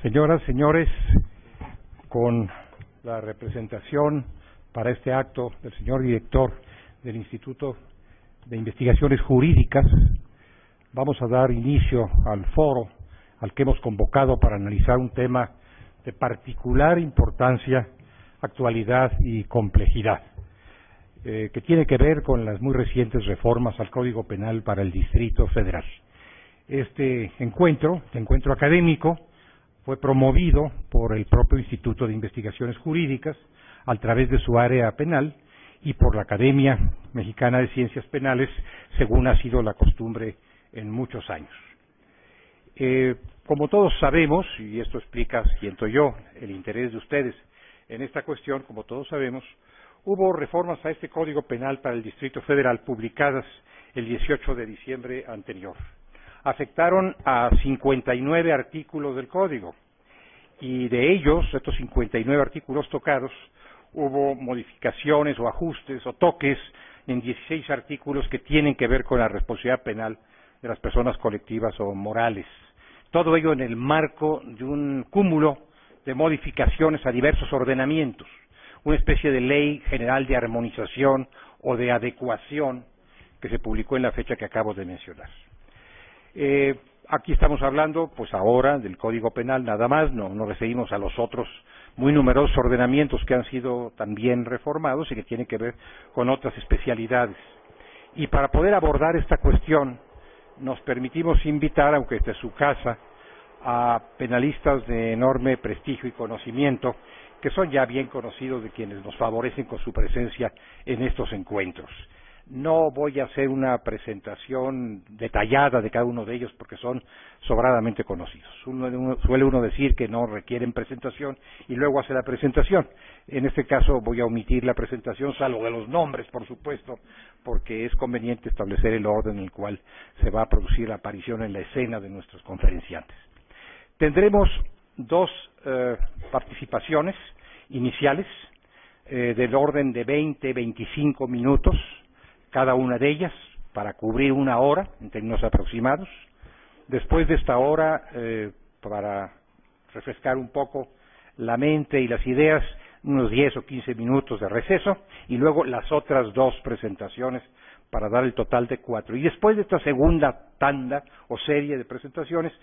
Señoras, señores, con la representación para este acto del señor director del Instituto de Investigaciones Jurídicas, vamos a dar inicio al foro al que hemos convocado para analizar un tema de particular importancia, actualidad y complejidad, que tiene que ver con las muy recientes reformas al Código Penal para el Distrito Federal. Este encuentro académico, fue promovido por el propio Instituto de Investigaciones Jurídicas a través de su área penal y por la Academia Mexicana de Ciencias Penales, según ha sido la costumbre en muchos años. Como todos sabemos, y esto explica, siento yo, el interés de ustedes en esta cuestión, como todos sabemos, hubo reformas a este Código Penal para el Distrito Federal publicadas el 18 de diciembre anterior. Afectaron a 59 artículos del Código, y de ellos, estos 59 artículos tocados, hubo modificaciones o ajustes o toques en 16 artículos que tienen que ver con la responsabilidad penal de las personas colectivas o morales. Todo ello en el marco de un cúmulo de modificaciones a diversos ordenamientos, una especie de ley general de armonización o de adecuación que se publicó en la fecha que acabo de mencionar. Aquí estamos hablando, pues ahora, del Código Penal nada más, no nos referimos a los otros muy numerosos ordenamientos que han sido también reformados y que tienen que ver con otras especialidades. Y para poder abordar esta cuestión, nos permitimos invitar, aunque desde su casa, a penalistas de enorme prestigio y conocimiento, que son ya bien conocidos de quienes nos favorecen con su presencia en estos encuentros. No voy a hacer una presentación detallada de cada uno de ellos porque son sobradamente conocidos. Suele uno decir que no requieren presentación y luego hace la presentación. En este caso voy a omitir la presentación, salvo de los nombres, por supuesto, porque es conveniente establecer el orden en el cual se va a producir la aparición en la escena de nuestros conferenciantes. Tendremos dos participaciones iniciales del orden de 20-25 minutos, cada una de ellas, para cubrir una hora, en términos aproximados. Después de esta hora, para refrescar un poco la mente y las ideas, unos 10 o 15 minutos de receso, y luego las otras dos presentaciones para dar el total de 4. Y después de esta segunda tanda o serie de presentaciones,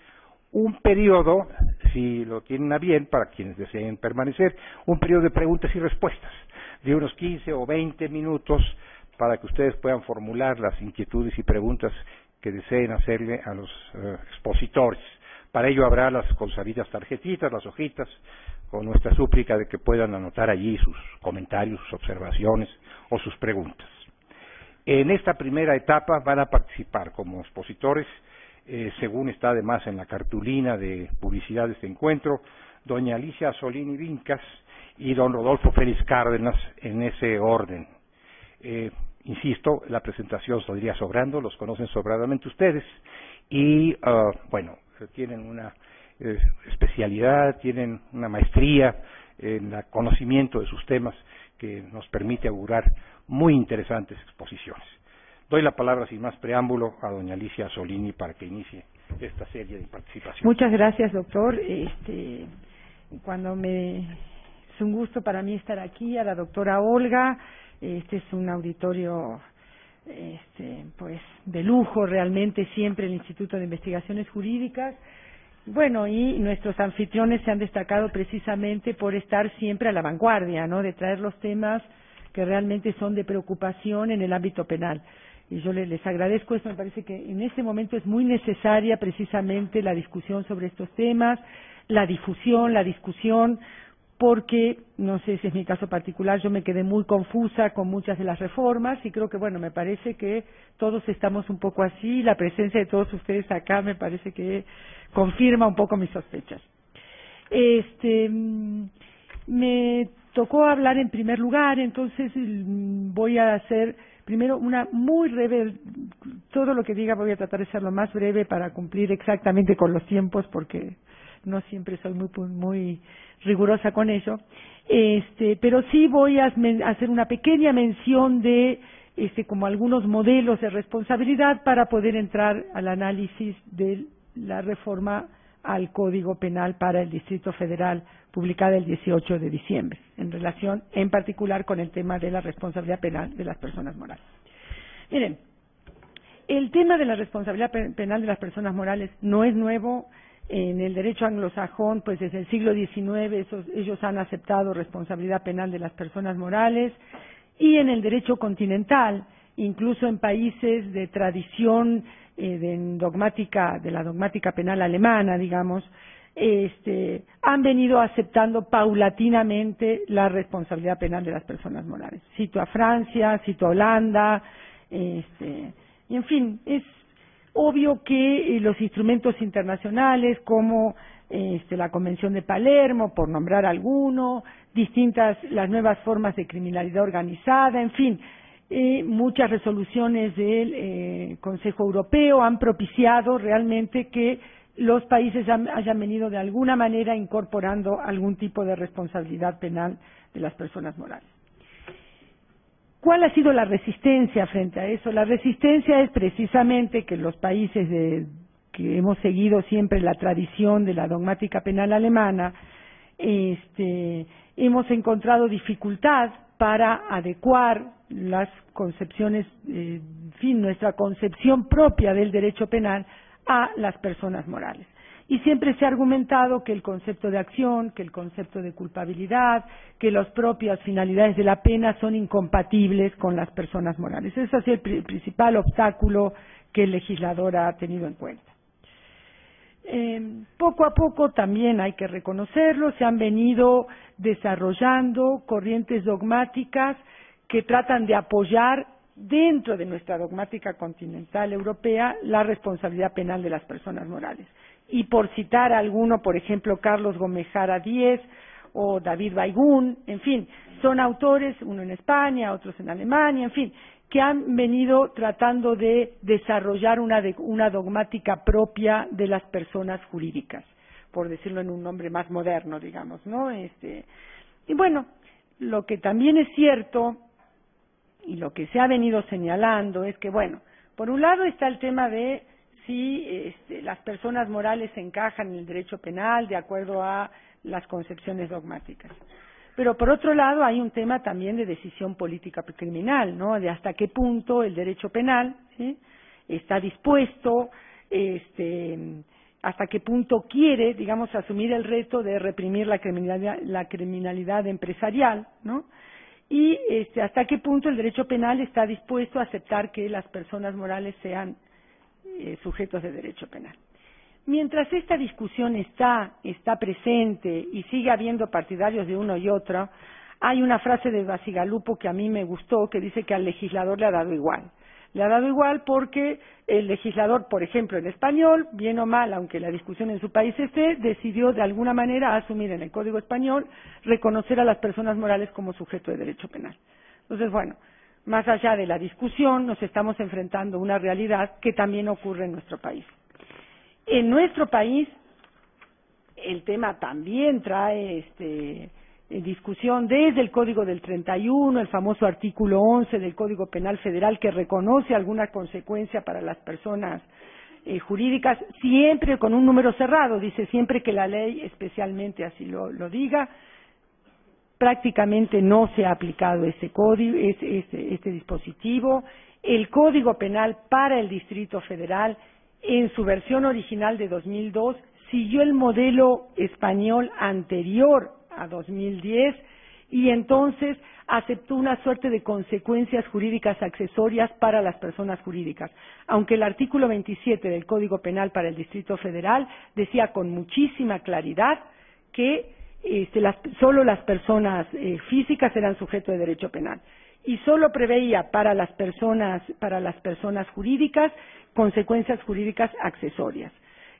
un periodo, si lo tienen a bien, para quienes deseen permanecer, un periodo de preguntas y respuestas, de unos 15 o 20 minutos, para que ustedes puedan formular las inquietudes y preguntas que deseen hacerle a los expositores. Para ello habrá las consabidas tarjetitas, las hojitas, con nuestra súplica de que puedan anotar allí sus comentarios, sus observaciones o sus preguntas. En esta primera etapa van a participar como expositores, según está además en la cartulina de publicidad de este encuentro, doña Alicia Solini Vincas y don Rodolfo Félix Cárdenas, en ese orden. Insisto, la presentación saldría sobrando, los conocen sobradamente ustedes y, bueno, tienen una especialidad, tienen una maestría en el conocimiento de sus temas que nos permite augurar muy interesantes exposiciones. Doy la palabra sin más preámbulo a doña Alicia Solini para que inicie esta serie de participación. Muchas gracias, doctor. Es un gusto para mí estar aquí, a la doctora Olga. Este es un auditorio pues de lujo realmente, siempre el Instituto de Investigaciones Jurídicas. Bueno, y nuestros anfitriones se han destacado precisamente por estar siempre a la vanguardia, ¿no?, de traer los temas que realmente son de preocupación en el ámbito penal. Y yo les agradezco esto, me parece que en este momento es muy necesaria precisamente la discusión sobre estos temas, la difusión, la discusión, porque, no sé si es mi caso particular, yo me quedé muy confusa con muchas de las reformas y creo que, bueno, me parece que todos estamos un poco así, la presencia de todos ustedes acá me parece que confirma un poco mis sospechas. Me tocó hablar en primer lugar, entonces voy a hacer primero una muy breve, todo lo que diga voy a tratar de ser lo más breve para cumplir exactamente con los tiempos porque no siempre soy muy rigurosa con ello, pero sí voy a hacer una pequeña mención de como algunos modelos de responsabilidad para poder entrar al análisis de la reforma al Código Penal para el Distrito Federal, publicada el 18 de diciembre, en relación en particular con el tema de la responsabilidad penal de las personas morales. Miren, el tema de la responsabilidad penal de las personas morales no es nuevo. En el derecho anglosajón, pues desde el siglo XIX ellos han aceptado responsabilidad penal de las personas morales, y en el derecho continental, incluso en países de tradición de la dogmática penal alemana, digamos, han venido aceptando paulatinamente la responsabilidad penal de las personas morales. Cito a Francia, cito a Holanda, y en fin, es obvio que los instrumentos internacionales como la Convención de Palermo, por nombrar alguno, las nuevas formas de criminalidad organizada, en fin, muchas resoluciones del Consejo Europeo han propiciado realmente que los países hayan venido de alguna manera incorporando algún tipo de responsabilidad penal de las personas morales. ¿Cuál ha sido la resistencia frente a eso? La resistencia es precisamente que los países que hemos seguido siempre la tradición de la dogmática penal alemana, hemos encontrado dificultad para adecuar las concepciones, nuestra concepción propia del derecho penal a las personas morales. Y siempre se ha argumentado que el concepto de acción, que el concepto de culpabilidad, que las propias finalidades de la pena son incompatibles con las personas morales. Ese ha sido el principal obstáculo que el legislador ha tenido en cuenta. Poco a poco, también hay que reconocerlo, se han venido desarrollando corrientes dogmáticas que tratan de apoyar dentro de nuestra dogmática continental europea la responsabilidad penal de las personas morales. Y por citar a alguno, por ejemplo, Carlos Gomejara Díez o David Baigún, en fin, son autores, uno en España, otros en Alemania, en fin, que han venido tratando de desarrollar una dogmática propia de las personas jurídicas, por decirlo en un nombre más moderno, digamos, ¿no? Y bueno, lo que también es cierto y lo que se ha venido señalando es que, bueno, por un lado está el tema de si las personas morales encajan en el derecho penal de acuerdo a las concepciones dogmáticas. Pero por otro lado hay un tema también de decisión política criminal, ¿no? De hasta qué punto el derecho penal, ¿sí?, está dispuesto, hasta qué punto quiere, digamos, asumir el reto de reprimir la criminalidad empresarial, ¿no? Y hasta qué punto el derecho penal está dispuesto a aceptar que las personas morales sean sujetos de derecho penal. Mientras esta discusión está presente y sigue habiendo partidarios de uno y otro, hay una frase de Bacigalupo que a mí me gustó, que dice que al legislador le ha dado igual. Le ha dado igual porque el legislador, por ejemplo, en español, bien o mal, aunque la discusión en su país decidió de alguna manera asumir en el Código Español reconocer a las personas morales como sujeto de derecho penal. Entonces, bueno, más allá de la discusión, nos estamos enfrentando a una realidad que también ocurre en nuestro país. En nuestro país, el tema también trae discusión desde el Código del 31, el famoso artículo 11 del Código Penal Federal, que reconoce alguna consecuencia para las personas jurídicas, siempre con un número cerrado, dice siempre que la ley especialmente así lo diga. Prácticamente no se ha aplicado ese código, este dispositivo. El Código Penal para el Distrito Federal, en su versión original de 2002, siguió el modelo español anterior a 2010 y entonces aceptó una suerte de consecuencias jurídicas accesorias para las personas jurídicas, aunque el artículo 27 del Código Penal para el Distrito Federal decía con muchísima claridad que solo las personas físicas eran sujeto de derecho penal y solo preveía para las personas jurídicas consecuencias jurídicas accesorias,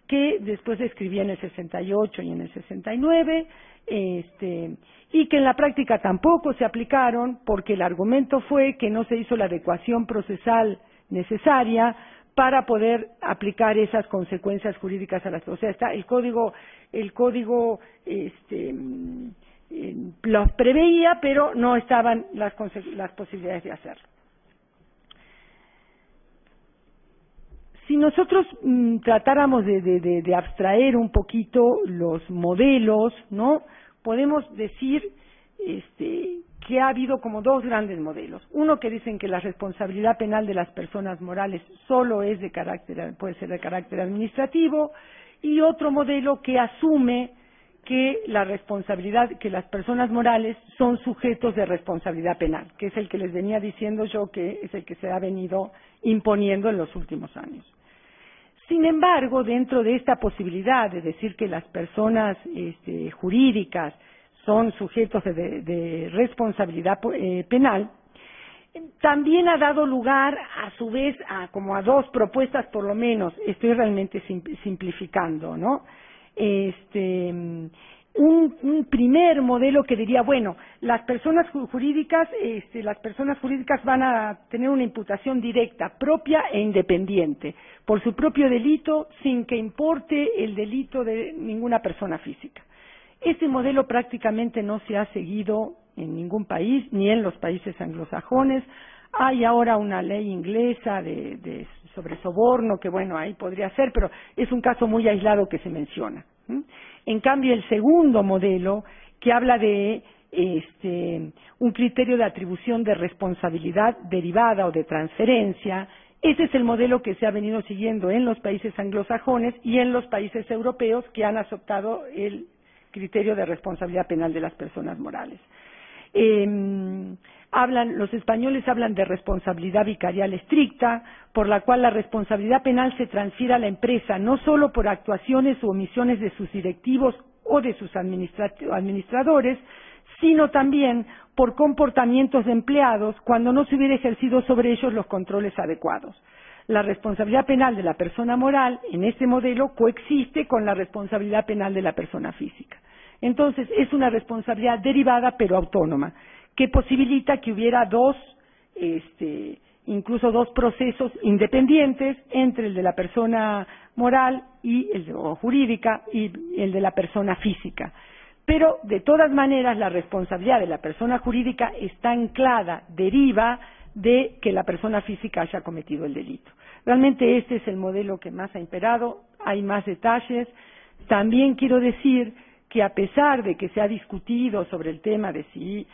que después describía en el 68 y en el 69, y que en la práctica tampoco se aplicaron porque el argumento fue que no se hizo la adecuación procesal necesaria para poder aplicar esas consecuencias jurídicas a las, o sea, el código los preveía, pero no estaban las posibilidades de hacerlo. Si nosotros tratáramos de abstraer un poquito los modelos, ¿no? Podemos decir que ha habido como dos grandes modelos. Uno que dicen que la responsabilidad penal de las personas morales solo es puede ser de carácter administrativo, y otro modelo que asume que que las personas morales son sujetos de responsabilidad penal, que es el que les venía diciendo yo, que es el que se ha venido imponiendo en los últimos años. Sin embargo, dentro de esta posibilidad de decir que las personas jurídicas son sujetos de responsabilidad penal, también ha dado lugar, a su vez, como a dos propuestas, por lo menos, estoy realmente simplificando, ¿no? Un primer modelo que diría, bueno, las personas jurídicas van a tener una imputación directa, propia e independiente, por su propio delito, sin que importe el delito de ninguna persona física. Este modelo prácticamente no se ha seguido en ningún país, ni en los países anglosajones. Hay ahora una ley inglesa sobre soborno, que bueno, ahí podría ser, pero es un caso muy aislado que se menciona. En cambio, el segundo modelo, que habla de un criterio de atribución de responsabilidad derivada o de transferencia, ese es el modelo que se ha venido siguiendo en los países anglosajones y en los países europeos que han adoptado el criterio de responsabilidad penal de las personas morales. Los españoles hablan de responsabilidad vicarial estricta, por la cual la responsabilidad penal se transfiere a la empresa no solo por actuaciones u omisiones de sus directivos o de sus administradores, sino también por comportamientos de empleados cuando no se hubiera ejercido sobre ellos los controles adecuados. La responsabilidad penal de la persona moral, en este modelo, coexiste con la responsabilidad penal de la persona física. Entonces, es una responsabilidad derivada pero autónoma, que posibilita que hubiera incluso dos procesos independientes entre el de la persona moral o jurídica y el de la persona física. Pero, de todas maneras, la responsabilidad de la persona jurídica está anclada, deriva de que la persona física haya cometido el delito. Realmente este es el modelo que más ha imperado, hay más detalles. También quiero decir que a pesar de que se ha discutido sobre el tema de si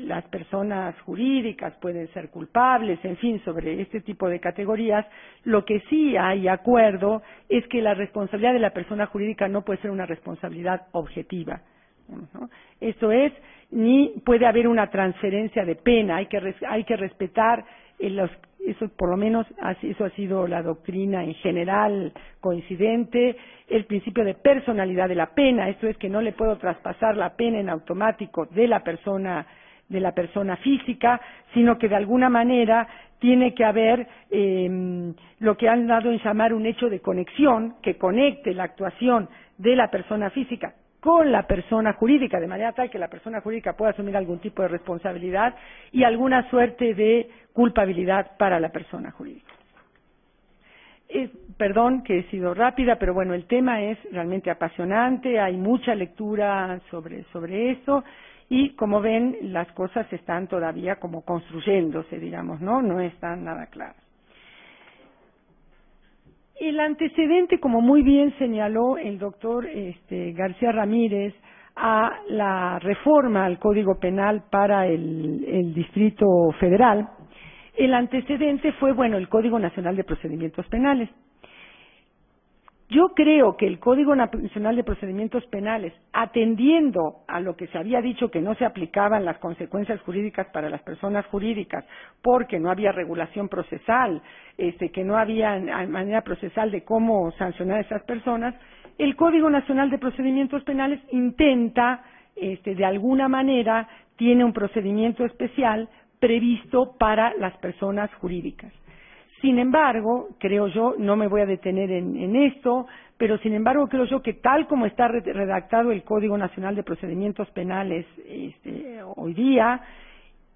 las personas jurídicas pueden ser culpables, en fin, sobre este tipo de categorías, lo que sí hay acuerdo es que la responsabilidad de la persona jurídica no puede ser una responsabilidad objetiva, ¿no? Esto es, ni puede haber una transferencia de pena, hay que respetar eso, por lo menos eso ha sido la doctrina en general coincidente, el principio de personalidad de la pena, esto es que no le puedo traspasar la pena en automático de la persona física, sino que de alguna manera tiene que haber lo que han dado en llamar un hecho de conexión que conecte la actuación de la persona física con la persona jurídica, de manera tal que la persona jurídica pueda asumir algún tipo de responsabilidad y alguna suerte de culpabilidad para la persona jurídica. Perdón que he sido rápida, pero bueno, el tema es realmente apasionante, hay mucha lectura sobre eso y como ven, las cosas están todavía como construyéndose, digamos, no están nada claras. El antecedente, como muy bien señaló el doctor García Ramírez, a la reforma al Código Penal para el Distrito Federal, el antecedente fue, el Código Nacional de Procedimientos Penales. Yo creo que el Código Nacional de Procedimientos Penales, atendiendo a lo que se había dicho que no se aplicaban las consecuencias jurídicas para las personas jurídicas, porque no había regulación procesal, que no había manera procesal de cómo sancionar a esas personas, el Código Nacional de Procedimientos Penales intenta, de alguna manera, tiene un procedimiento especial previsto para las personas jurídicas. Sin embargo, creo yo, no me voy a detener en esto, pero sin embargo creo yo que tal como está redactado el Código Nacional de Procedimientos Penales hoy día,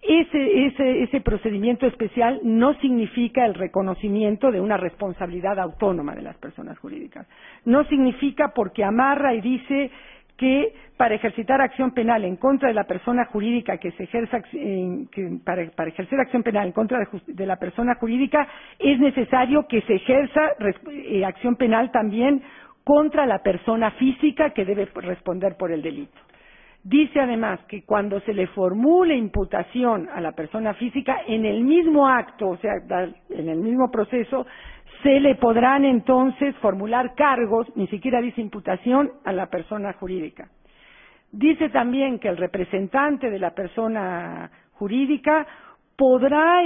ese procedimiento especial no significa el reconocimiento de una responsabilidad autónoma de las personas jurídicas. No significa porque amarra y dice que para ejercitar acción penal en contra de la persona jurídica para ejercer acción penal en contra de la persona jurídica es necesario que se ejerza acción penal también contra la persona física que debe responder por el delito. Dice además que cuando se le formule imputación a la persona física en el mismo acto, o sea, en el mismo proceso, se le podrán entonces formular cargos, ni siquiera dice imputación, a la persona jurídica. Dice también que el representante de la persona jurídica podrá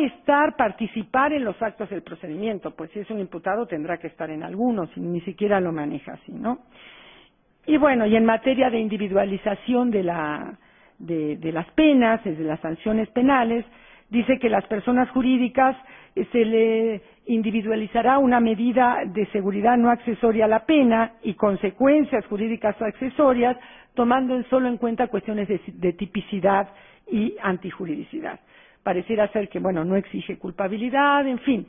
participar en los actos del procedimiento, pues si es un imputado tendrá que estar en algunos, y ni siquiera lo maneja así, ¿no? Y bueno, y en materia de individualización de las penas, de las sanciones penales, dice que las personas jurídicas se le individualizará una medida de seguridad no accesoria a la pena y consecuencias jurídicas accesorias, tomando solo en cuenta cuestiones de tipicidad y antijuridicidad. Pareciera ser que, bueno, no exige culpabilidad, en fin.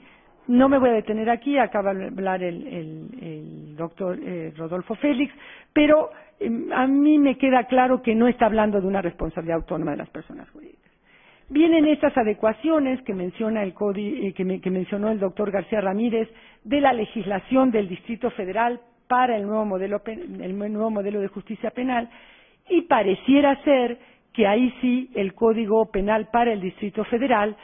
No me voy a detener aquí, acaba de hablar el doctor Rodolfo Félix, pero a mí me queda claro que no está hablando de una responsabilidad autónoma de las personas jurídicas. Vienen estas adecuaciones que menciona que mencionó el doctor García Ramírez de la legislación del Distrito Federal para el nuevo modelo de justicia penal, y pareciera ser que ahí sí el Código Penal para el Distrito Federal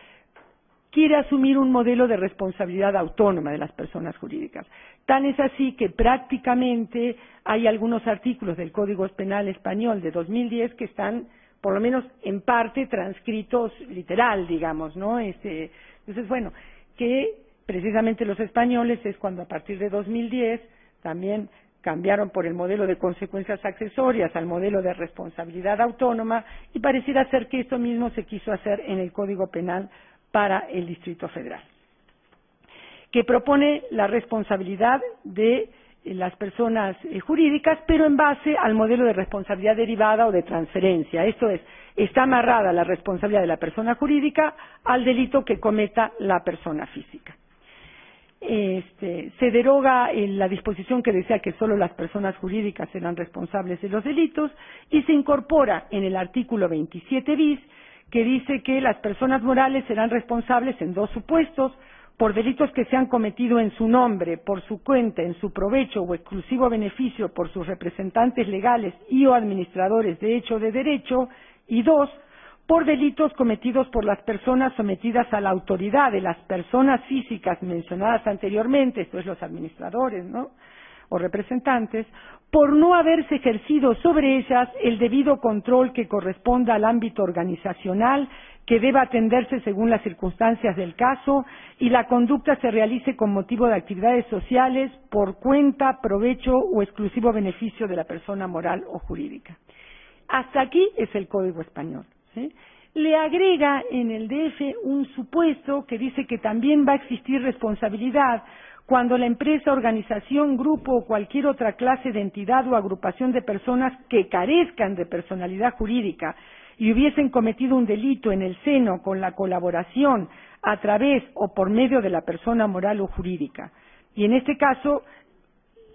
quiere asumir un modelo de responsabilidad autónoma de las personas jurídicas. Tan es así que prácticamente hay algunos artículos del Código Penal español de 2010 que están, por lo menos en parte, transcritos literal, digamos, ¿no? Entonces, bueno, que precisamente los españoles es cuando a partir de 2010 también cambiaron por el modelo de consecuencias accesorias al modelo de responsabilidad autónoma, y pareciera ser que esto mismo se quiso hacer en el Código Penal para el Distrito Federal, que propone la responsabilidad de las personas jurídicas, pero en base al modelo de responsabilidad derivada o de transferencia. Esto es, está amarrada la responsabilidad de la persona jurídica al delito que cometa la persona física. Se deroga la disposición que decía que solo las personas jurídicas serán responsables de los delitos, y se incorpora en el artículo 27 bis, que dice que las personas morales serán responsables en dos supuestos: por delitos que se han cometido en su nombre, por su cuenta, en su provecho o exclusivo beneficio por sus representantes legales y o administradores de hecho o de derecho, y dos, por delitos cometidos por las personas sometidas a la autoridad de las personas físicas mencionadas anteriormente, esto es los administradores, ¿no?, o representantes, por no haberse ejercido sobre ellas el debido control que corresponda al ámbito organizacional que deba atenderse según las circunstancias del caso, y la conducta se realice con motivo de actividades sociales por cuenta, provecho o exclusivo beneficio de la persona moral o jurídica. Hasta aquí es el Código Español, ¿sí? Le agrega en el DF un supuesto que dice que también va a existir responsabilidad cuando la empresa, organización, grupo o cualquier otra clase de entidad o agrupación de personas que carezcan de personalidad jurídica y hubiesen cometido un delito en el seno con la colaboración a través o por medio de la persona moral o jurídica. Y en este caso,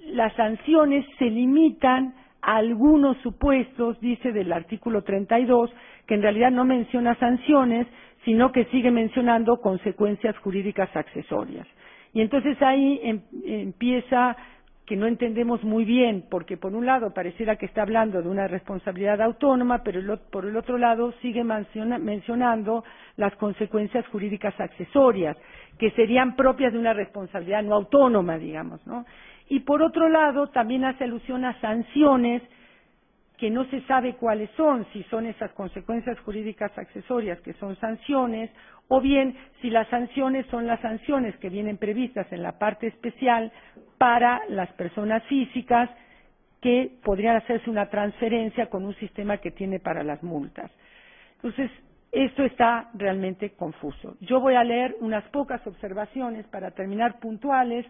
las sanciones se limitan a algunos supuestos, dice del artículo 32, que en realidad no menciona sanciones, sino que sigue mencionando consecuencias jurídicas accesorias. Y entonces ahí empieza que no entendemos muy bien, porque por un lado pareciera que está hablando de una responsabilidad autónoma, pero por el otro lado sigue mencionando las consecuencias jurídicas accesorias, que serían propias de una responsabilidad no autónoma, digamos, ¿no? Y por otro lado también hace alusión a sanciones que no se sabe cuáles son, si son esas consecuencias jurídicas accesorias que son sanciones, o bien si las sanciones son las sanciones que vienen previstas en la parte especial para las personas físicas, que podrían hacerse una transferencia con un sistema que tiene para las multas. Entonces, esto está realmente confuso. Yo voy a leer unas pocas observaciones para terminar puntuales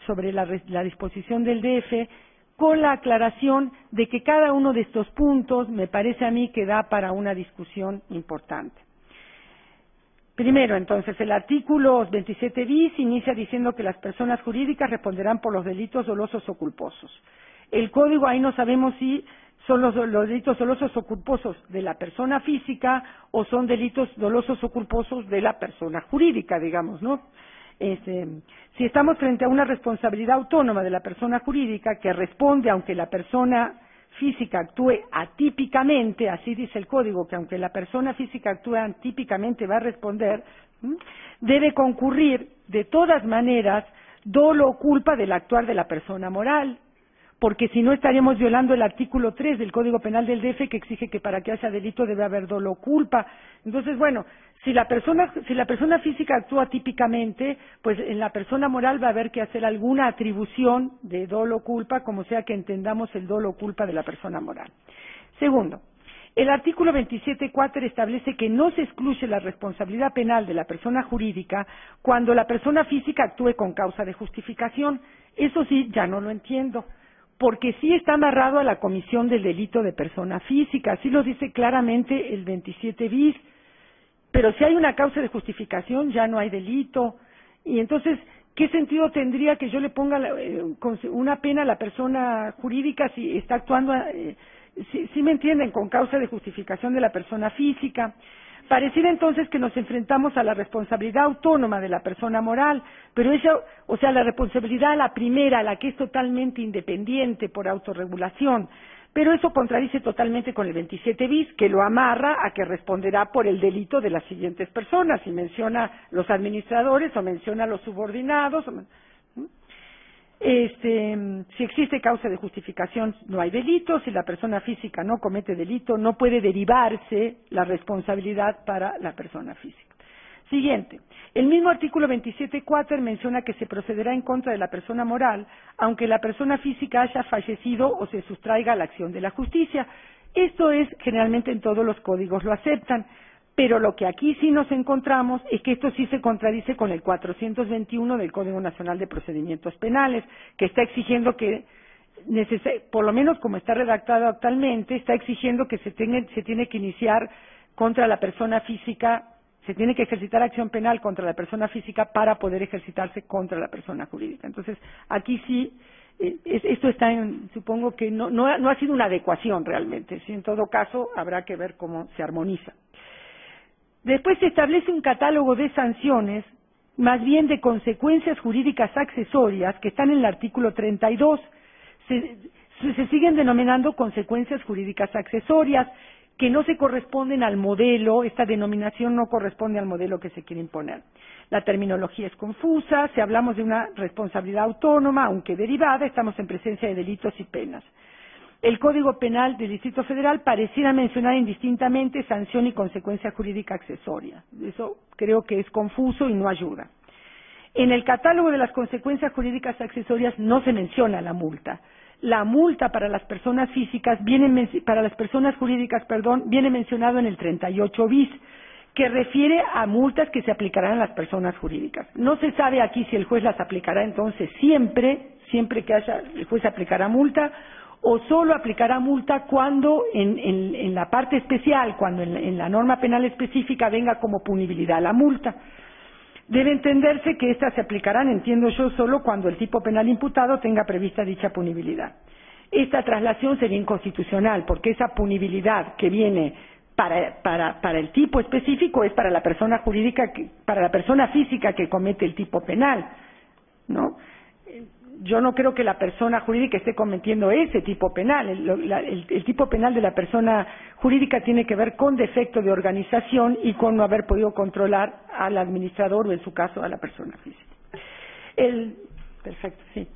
sobre la disposición del DF, con la aclaración de que cada uno de estos puntos me parece a mí que da para una discusión importante. Primero, entonces, el artículo 27 bis inicia diciendo que las personas jurídicas responderán por los delitos dolosos o culposos. El código ahí no sabemos si son los delitos dolosos o culposos de la persona física o son delitos dolosos o culposos de la persona jurídica, digamos, ¿no? Si estamos frente a una responsabilidad autónoma de la persona jurídica que responde aunque la persona física actúe atípicamente, así dice el código, que aunque la persona física actúe atípicamente va a responder, debe concurrir de todas maneras dolo o culpa del actuar de la persona moral, porque si no estaríamos violando el artículo 3 del Código Penal del DF, que exige que para que haya delito debe haber dolo o culpa. Entonces, bueno, si la persona física actúa típicamente, pues en la persona moral va a haber que hacer alguna atribución de dolo o culpa, como sea que entendamos el dolo o culpa de la persona moral. Segundo, el artículo 27.4 establece que no se excluye la responsabilidad penal de la persona jurídica cuando la persona física actúe con causa de justificación. Eso sí, ya no lo entiendo, porque sí está amarrado a la comisión del delito de persona física, así lo dice claramente el 27 bis, pero si hay una causa de justificación ya no hay delito, y entonces, ¿qué sentido tendría que yo le ponga una pena a la persona jurídica si está actuando, si me entienden, con causa de justificación de la persona física? Pareciera entonces que nos enfrentamos a la responsabilidad autónoma de la persona moral, pero ella, o sea, la responsabilidad, la primera, la que es totalmente independiente por autorregulación, pero eso contradice totalmente con el 27 bis, que lo amarra a que responderá por el delito de las siguientes personas, y menciona los administradores o menciona los subordinados. Si existe causa de justificación no hay delito, si la persona física no comete delito no puede derivarse la responsabilidad para la persona física. Siguiente, el mismo artículo 27.4 menciona que se procederá en contra de la persona moral aunque la persona física haya fallecido o se sustraiga a la acción de la justicia. Esto es, generalmente en todos los códigos lo aceptan, pero lo que aquí sí nos encontramos es que esto sí se contradice con el 421 del Código Nacional de Procedimientos Penales, que está exigiendo que, por lo menos como está redactado actualmente, está exigiendo que se tiene que iniciar contra la persona física, se tiene que ejercitar acción penal contra la persona física para poder ejercitarse contra la persona jurídica. Entonces, aquí sí, esto está supongo que no ha sido una adecuación realmente, sí, en todo caso habrá que ver cómo se armoniza. Después se establece un catálogo de sanciones, más bien de consecuencias jurídicas accesorias, que están en el artículo 32. Se siguen denominando consecuencias jurídicas accesorias, que no se corresponden al modelo, esta denominación no corresponde al modelo que se quiere imponer. La terminología es confusa, si hablamos de una responsabilidad autónoma, aunque derivada, estamos en presencia de delitos y penas. El Código Penal del Distrito Federal pareciera mencionar indistintamente sanción y consecuencia jurídica accesoria. Eso creo que es confuso y no ayuda. En el catálogo de las consecuencias jurídicas accesorias no se menciona la multa. La multa para las personas físicas para las personas jurídicas, viene mencionado en el 38 bis, que refiere a multas que se aplicarán a las personas jurídicas. No se sabe aquí si el juez las aplicará entonces siempre que el juez aplicará multa, o solo aplicará multa cuando en la parte especial, cuando en la norma penal específica venga como punibilidad la multa. Debe entenderse que estas se aplicarán, entiendo yo, solo cuando el tipo penal imputado tenga prevista dicha punibilidad. Esta traslación sería inconstitucional, porque esa punibilidad que viene para el tipo específico es para la persona jurídica, para la persona física que comete el tipo penal, ¿no? Yo no creo que la persona jurídica esté cometiendo ese tipo penal. El tipo penal de la persona jurídica tiene que ver con defecto de organización y con no haber podido controlar al administrador o, en su caso, a la persona física. Perfecto, sí.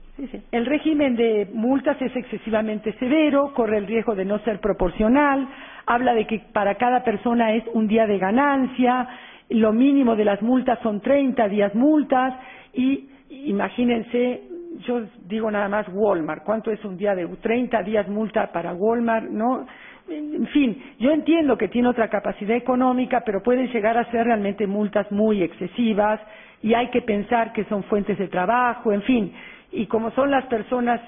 El régimen de multas es excesivamente severo, corre el riesgo de no ser proporcional, habla de que para cada persona es un día de ganancia, lo mínimo de las multas son 30 días multas y imagínense, yo digo nada más Walmart, ¿cuánto es un día de 30 días multa para Walmart? ¿No? En fin, yo entiendo que tiene otra capacidad económica, pero pueden llegar a ser realmente multas muy excesivas y hay que pensar que son fuentes de trabajo, en fin, y como son las personas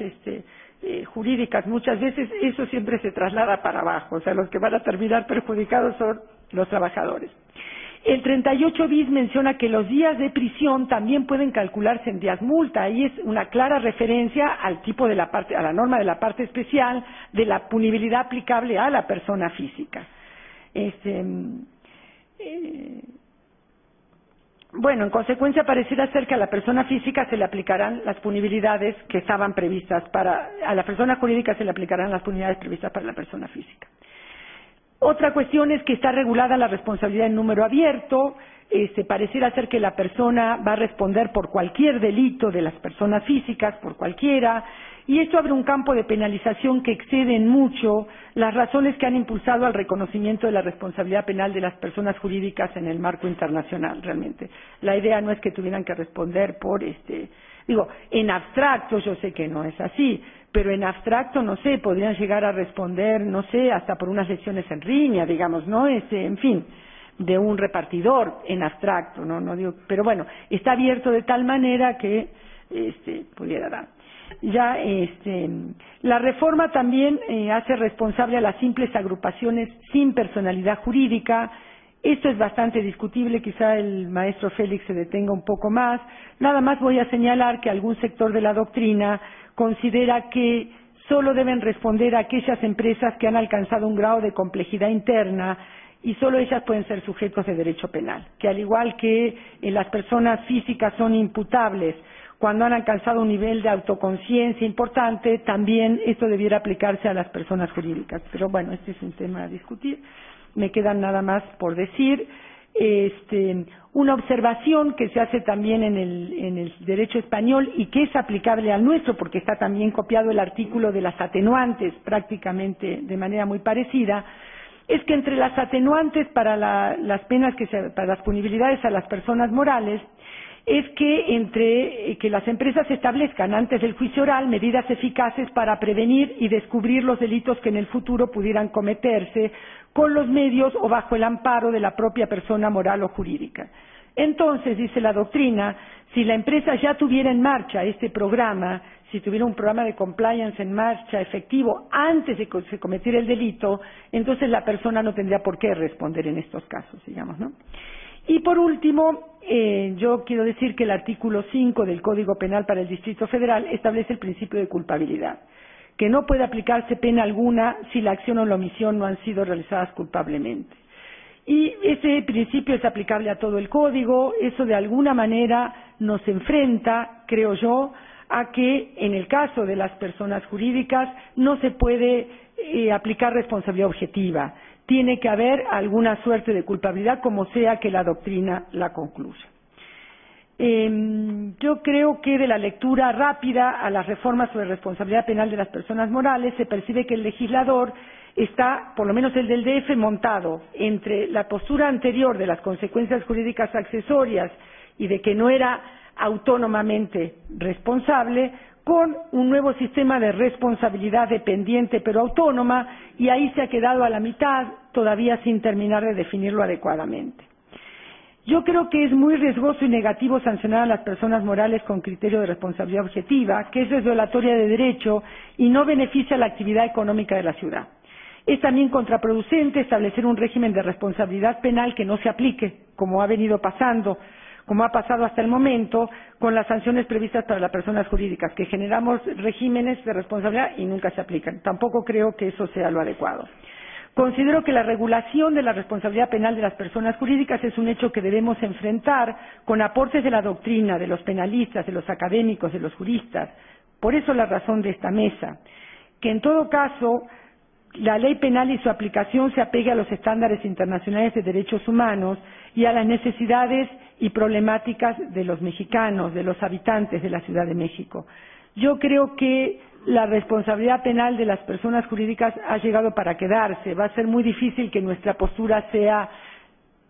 jurídicas, muchas veces eso siempre se traslada para abajo, o sea, los que van a terminar perjudicados son los trabajadores. El 38 bis menciona que los días de prisión también pueden calcularse en días multa. Ahí es una clara referencia al tipo de la parte, a la norma de la parte especial de la punibilidad aplicable a la persona física. Bueno, en consecuencia pareciera ser que a la persona física se le aplicarán las punibilidades que estaban previstas a la persona jurídica se le aplicarán las punibilidades previstas para la persona física. Otra cuestión es que está regulada la responsabilidad en número abierto. Pareciera ser que la persona va a responder por cualquier delito de las personas físicas, por cualquiera, y esto abre un campo de penalización que excede en mucho las razones que han impulsado al reconocimiento de la responsabilidad penal de las personas jurídicas en el marco internacional, realmente. La idea no es que tuvieran que responder por en abstracto yo sé que no es así, pero en abstracto, no sé, podrían llegar a responder, no sé, hasta por unas lesiones en riña, digamos, ¿no? En fin, de un repartidor en abstracto, no digo, pero bueno, está abierto de tal manera que pudiera dar. Ya la reforma también hace responsable a las simples agrupaciones sin personalidad jurídica. Esto es bastante discutible, quizá el maestro Félix se detenga un poco más. Nada más voy a señalar que algún sector de la doctrina considera que solo deben responder a aquellas empresas que han alcanzado un grado de complejidad interna y solo ellas pueden ser sujetos de derecho penal, que al igual que las personas físicas son imputables cuando han alcanzado un nivel de autoconciencia importante, también esto debiera aplicarse a las personas jurídicas. Pero bueno, este es un tema a discutir. Me quedan nada más por decir. Una observación que se hace también en el derecho español y que es aplicable al nuestro, porque está también copiado el artículo de las atenuantes prácticamente de manera muy parecida, es que entre las atenuantes para las penas para las punibilidades a las personas morales es que que las empresas establezcan antes del juicio oral medidas eficaces para prevenir y descubrir los delitos que en el futuro pudieran cometerse con los medios o bajo el amparo de la propia persona moral o jurídica. Entonces, dice la doctrina, si la empresa ya tuviera en marcha este programa, si tuviera un programa de compliance en marcha efectivo antes de que se cometiera el delito, entonces la persona no tendría por qué responder en estos casos, digamos, ¿no? Y por último, yo quiero decir que el artículo 5 del Código Penal para el Distrito Federal establece el principio de culpabilidad, que no puede aplicarse pena alguna si la acción o la omisión no han sido realizadas culpablemente. Y ese principio es aplicable a todo el Código. Eso de alguna manera nos enfrenta, creo yo, a que en el caso de las personas jurídicas no se puede aplicar responsabilidad objetiva. Tiene que haber alguna suerte de culpabilidad, como sea que la doctrina la concluya. Yo creo que de la lectura rápida a las reformas sobre responsabilidad penal de las personas morales se percibe que el legislador está, por lo menos el del DF, montado entre la postura anterior de las consecuencias jurídicas accesorias y de que no era autónomamente responsable, con un nuevo sistema de responsabilidad dependiente pero autónoma, y ahí se ha quedado a la mitad, todavía sin terminar de definirlo adecuadamente. Yo creo que es muy riesgoso y negativo sancionar a las personas morales con criterio de responsabilidad objetiva, que es violatoria de derecho y no beneficia la actividad económica de la ciudad. Es también contraproducente establecer un régimen de responsabilidad penal que no se aplique, como ha venido pasando, como ha pasado hasta el momento con las sanciones previstas para las personas jurídicas, que generamos regímenes de responsabilidad y nunca se aplican. Tampoco creo que eso sea lo adecuado. Considero que la regulación de la responsabilidad penal de las personas jurídicas es un hecho que debemos enfrentar con aportes de la doctrina, de los penalistas, de los académicos, de los juristas. Por eso la razón de esta mesa. Que en todo caso la ley penal y su aplicación se apegue a los estándares internacionales de derechos humanos y a las necesidades y problemáticas de los mexicanos, de los habitantes de la Ciudad de México. Yo creo que la responsabilidad penal de las personas jurídicas ha llegado para quedarse. Va a ser muy difícil que nuestra postura sea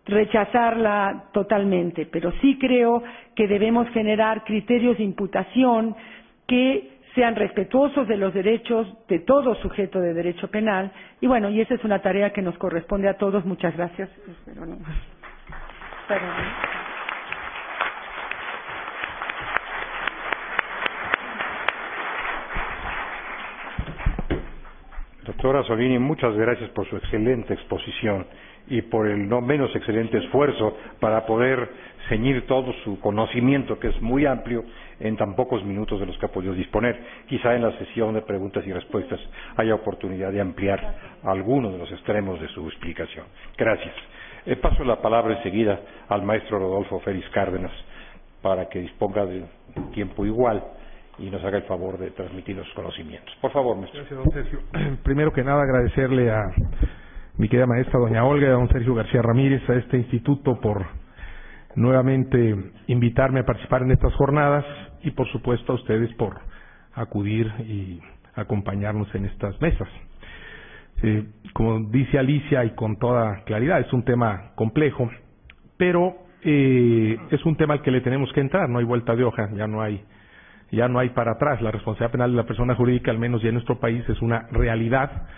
rechazarla totalmente, pero sí creo que debemos generar criterios de imputación que sean respetuosos de los derechos de todo sujeto de derecho penal. Y bueno, y esa es una tarea que nos corresponde a todos. Muchas gracias. Doctora Profesora Solini, muchas gracias por su excelente exposición y por el no menos excelente esfuerzo para poder ceñir todo su conocimiento, que es muy amplio, en tan pocos minutos de los que ha podido disponer. Quizá en la sesión de preguntas y respuestas haya oportunidad de ampliar algunos de los extremos de su explicación. Gracias. Paso la palabra enseguida al maestro Rodolfo Félix Cárdenas para que disponga de tiempo igual y nos haga el favor de transmitir los conocimientos. Por favor, maestro. Gracias, don Sergio. Primero que nada, agradecerle a mi querida maestra doña Olga y a don Sergio García Ramírez, a este instituto, por nuevamente invitarme a participar en estas jornadas y, por supuesto, a ustedes por acudir y acompañarnos en estas mesas. Como dice Alicia, y con toda claridad, es un tema complejo, pero es un tema al que le tenemos que entrar, no hay vuelta de hoja, ya no hay para atrás. La responsabilidad penal de la persona jurídica, al menos ya en nuestro país, es una realidad,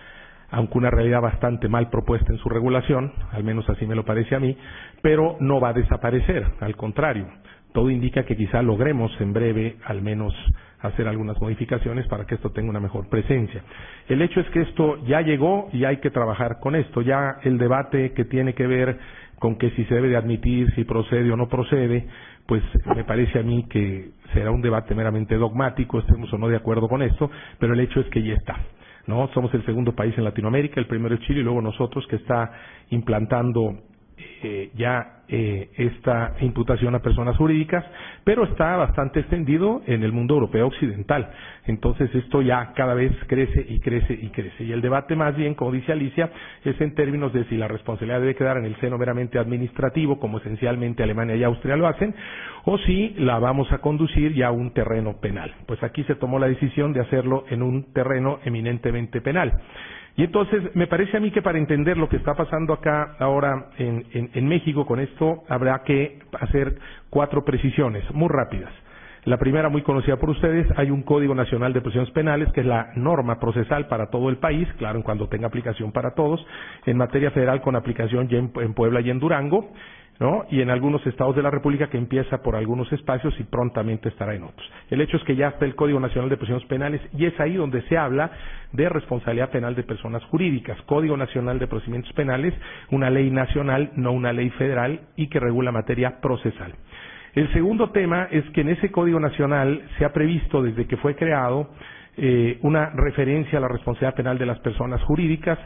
aunque una realidad bastante mal propuesta en su regulación, al menos así me lo parece a mí, pero no va a desaparecer, al contrario. Todo indica que quizá logremos en breve al menos hacer algunas modificaciones para que esto tenga una mejor presencia. El hecho es que esto ya llegó y hay que trabajar con esto. Ya el debate que tiene que ver con que si se debe de admitir, si procede o no procede, pues me parece a mí que será un debate meramente dogmático, estemos o no de acuerdo con esto, pero el hecho es que ya está, ¿no? Somos el segundo país en Latinoamérica, el primero es Chile y luego nosotros, que está implantando esta imputación a personas jurídicas, pero está bastante extendido en el mundo europeo occidental. Entonces esto ya cada vez crece y crece y crece. Y el debate más bien, como dice Alicia, es en términos de si la responsabilidad debe quedar en el seno meramente administrativo, como esencialmente Alemania y Austria lo hacen, o si la vamos a conducir ya a un terreno penal. Pues aquí se tomó la decisión de hacerlo en un terreno eminentemente penal. Y entonces me parece a mí que para entender lo que está pasando acá ahora en México con esto habrá que hacer 4 precisiones muy rápidas. La primera, muy conocida por ustedes, hay un Código Nacional de Procedimientos Penales, que es la norma procesal para todo el país, claro, en cuanto tenga aplicación para todos, en materia federal con aplicación ya en Puebla y en Durango, ¿no? Y en algunos estados de la República, que empieza por algunos espacios y prontamente estará en otros. El hecho es que ya está el Código Nacional de Procedimientos Penales y es ahí donde se habla de responsabilidad penal de personas jurídicas. Código Nacional de Procedimientos Penales, una ley nacional, no una ley federal, y que regula materia procesal. El segundo tema es que en ese Código Nacional se ha previsto, desde que fue creado, una referencia a la responsabilidad penal de las personas jurídicas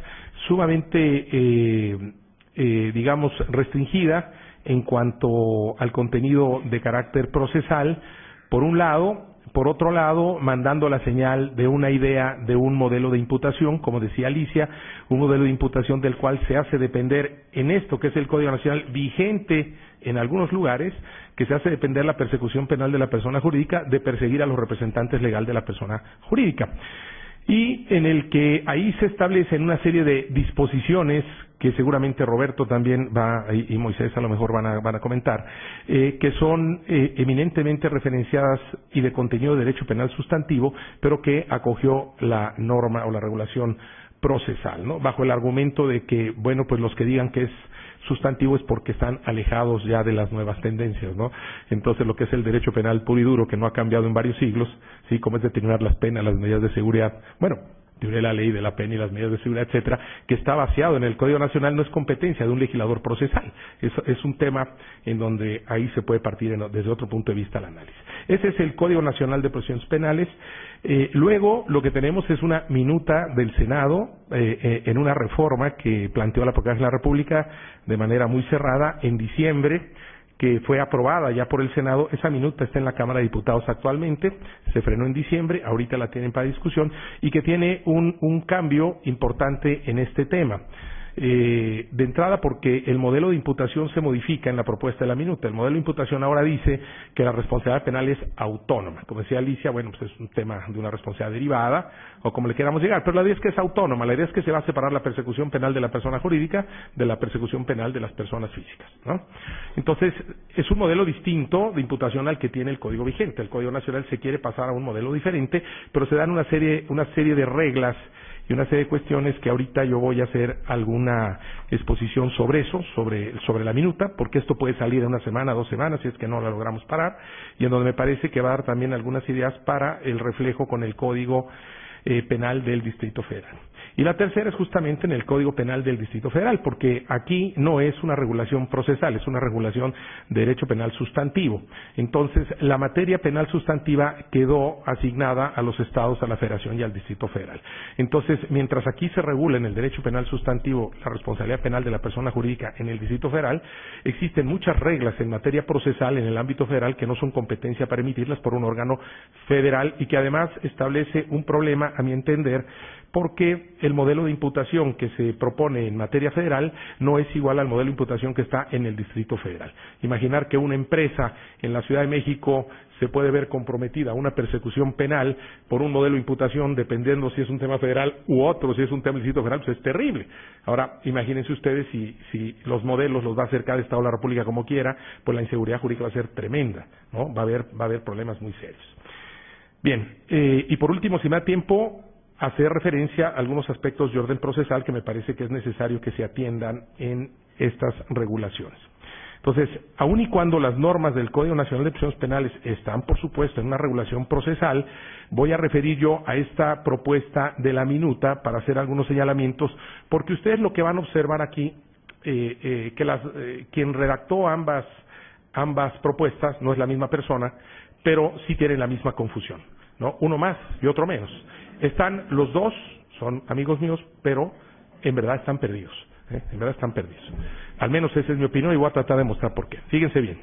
sumamente, digamos, restringida en cuanto al contenido de carácter procesal, por un lado. Por otro lado, mandando la señal de una idea de un modelo de imputación, como decía Alicia, un modelo de imputación del cual se hace depender en esto que es el Código Nacional vigente en algunos lugares, que se hace depender la persecución penal de la persona jurídica de perseguir a los representantes legales de la persona jurídica. Y en el que ahí se establecen una serie de disposiciones que seguramente Roberto también va, y Moisés a lo mejor van a comentar, que son eminentemente referenciadas y de contenido de derecho penal sustantivo, pero que acogió la norma o la regulación procesal, ¿no? Bajo el argumento de que, bueno, pues los que digan que es sustantivo es porque están alejados ya de las nuevas tendencias, ¿no? Entonces lo que es el derecho penal puro y duro, que no ha cambiado en varios siglos, sí, como es determinar las penas, las medidas de seguridad, bueno, de la ley de la pena y las medidas de seguridad, etcétera, que está vaciado en el Código Nacional, no es competencia de un legislador procesal. Es un tema en donde ahí se puede partir desde otro punto de vista el análisis. Ese es el Código Nacional de Procedimientos Penales. Luego, lo que tenemos es una minuta del Senado en una reforma que planteó la Procuraduría de la República de manera muy cerrada en diciembre, que fue aprobada ya por el Senado. Esa minuta está en la Cámara de Diputados actualmente, se frenó en diciembre, ahorita la tienen para discusión, y que tiene un cambio importante en este tema. De entrada, porque el modelo de imputación se modifica en la propuesta de la minuta. El modelo de imputación ahora dice que la responsabilidad penal es autónoma. Como decía Alicia, bueno, pues es un tema de una responsabilidad derivada, o como le queramos llegar, pero la idea es que es autónoma. La idea es que se va a separar la persecución penal de la persona jurídica de la persecución penal de las personas físicas, ¿no? Entonces, es un modelo distinto de imputación al que tiene el Código vigente. El Código Nacional se quiere pasar a un modelo diferente, pero se dan una serie de reglas y una serie de cuestiones que ahorita yo voy a hacer alguna exposición sobre eso, sobre la minuta, porque esto puede salir en una semana, 2 semanas, si es que no la logramos parar, y en donde me parece que va a dar también algunas ideas para el reflejo con el Código Penal del Distrito Federal. Y la tercera es justamente en el Código Penal del Distrito Federal, porque aquí no es una regulación procesal, es una regulación de derecho penal sustantivo. Entonces, la materia penal sustantiva quedó asignada a los estados, a la Federación y al Distrito Federal. Entonces, mientras aquí se regula en el derecho penal sustantivo la responsabilidad penal de la persona jurídica en el Distrito Federal, existen muchas reglas en materia procesal en el ámbito federal que no son competencia para emitirlas por un órgano federal y que además establece un problema, a mi entender, porque el modelo de imputación que se propone en materia federal no es igual al modelo de imputación que está en el Distrito Federal. Imaginar que una empresa en la Ciudad de México se puede ver comprometida a una persecución penal por un modelo de imputación dependiendo si es un tema federal u otro, si es un tema del Distrito Federal, pues es terrible. Ahora, imagínense ustedes si los modelos los va a hacer cada Estado de la República como quiera, pues la inseguridad jurídica va a ser tremenda, ¿no? Va a haber problemas muy serios. Bien, y por último, si me da tiempo, hacer referencia a algunos aspectos de orden procesal que me parece que es necesario que se atiendan en estas regulaciones. Entonces, aun y cuando las normas del Código Nacional de Procedimientos Penales están, por supuesto, en una regulación procesal, voy a referir yo a esta propuesta de la minuta para hacer algunos señalamientos, porque ustedes lo que van a observar aquí, quien redactó ambas propuestas no es la misma persona, pero sí tienen la misma confusión, ¿no? Uno más y otro menos. Están los dos, son amigos míos, pero en verdad están perdidos. En verdad están perdidos. Al menos esa es mi opinión y voy a tratar de mostrar por qué. Fíjense bien.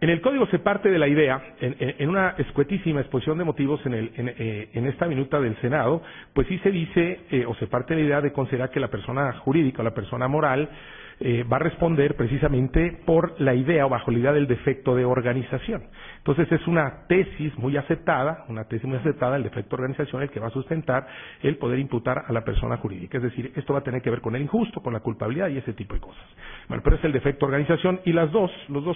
En el código se parte de la idea, en una escuetísima exposición de motivos en esta minuta del Senado, pues sí se dice, o se parte de la idea de considerar que la persona jurídica o la persona moral va a responder precisamente por la idea o bajo la idea del defecto de organización. Entonces es una tesis muy aceptada, el defecto de organización, el que va a sustentar el poder imputar a la persona jurídica. Es decir, esto va a tener que ver con el injusto, con la culpabilidad y ese tipo de cosas. Bueno, pero es el defecto de organización y los dos